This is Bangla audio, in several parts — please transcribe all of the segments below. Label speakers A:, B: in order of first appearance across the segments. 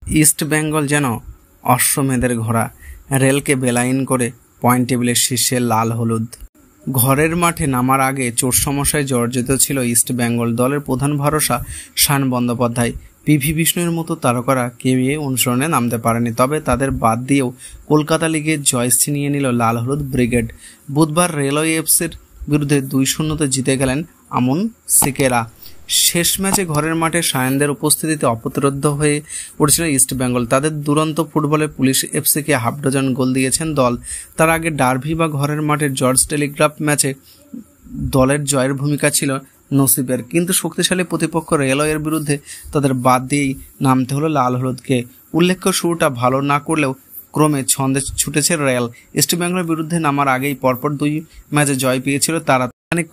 A: ইস্ট বেঙ্গল যেন অশ্বমেধের ঘোড়া, রেলকে বেলাইন করে পয়েন্ট টেবিলের শীর্ষে লাল হলুদ। ঘরের মাঠে নামার আগে চোট সমস্যায় জর্জরিত ছিল ইস্ট বেঙ্গল। দলের প্রধান ভরসা শান বন্দ্যোপাধ্যায়, পিভি বিষ্ণুর মতো তারকারা কেউই অনুশীলনে নামতে পারেনি। তবে তাদের বাদ দিয়েও কলকাতা লিগে জয় ছিনিয়ে নিল লাল হলুদ ব্রিগেড। বুধবার রেলওয়ে এফসির বিরুদ্ধে 2-0 জিতে গেলেন আমন সিকেরা। শেষ ম্যাচে ঘরের মাঠে সায়নদের উপস্থিতিতে অপ্রতিরোধ্য হয়ে পড়েছিল ইস্ট বেঙ্গল। তাদের দুরন্ত ফুটবলে পুলিশ এফসিকে হাফ ডজন গোল দিয়েছেন দল। তার আগে ডার্বি বা ঘরের মাঠের জর্জ টেলিগ্রাফ ম্যাচে দলের জয়ের ভূমিকা ছিল নসিবের, কিন্তু শক্তিশালী প্রতিপক্ষ রেলওয়ের বিরুদ্ধে তাদের বাদ দিয়েই নামতে হলো লাল হলুদকে। উল্লেখ্য, শুরুটা ভালো না করলেও ক্রমে ছন্দে ছুটেছে রেল। ইস্ট বেঙ্গলের বিরুদ্ধে নামার আগেই পরপর 2 ম্যাচে জয় পেয়েছিল তারা।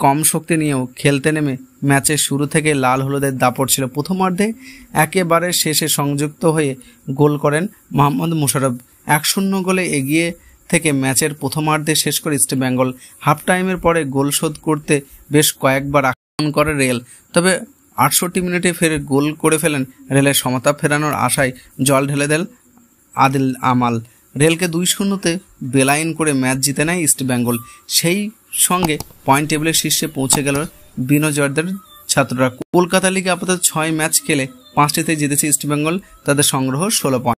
A: কম শক্তি নিয়েও খেলতে নেমে ম্যাচের শুরু থেকে লাল হলুদের দাপট ছিল। প্রথমার্ধে একেবারে শেষে সংযুক্ত হয়ে গোল করেন মোহাম্মদ মুশারফ। 1-0 গোলে এগিয়ে থেকে ম্যাচের প্রথমার্ধে শেষ করে ইস্ট বেঙ্গল। হাফ টাইমের পরে গোল শোধ করতে বেশ কয়েকবার আক্রমণ করে রেল, তবে 68 মিনিটে ফের গোল করে ফেলেন রেলের সমতা ফেরানোর আশায় জল ঢেলে দেন আদিল আমাল। রেলকে 2-0 বেলাইন করে ম্যাচ জিতে নেয় ইস্ট বেঙ্গল। সেই সঙ্গে পয়েন্ট টেবিলের শীর্ষে পৌঁছে গেল বিনোজয়দের ছাত্ররা। কলকাতা লিগে আপাতত 6 ম্যাচ খেলে 5টিতে জিতেছে ইস্ট বেঙ্গল। তাদের সংগ্রহ 16 পয়েন্ট।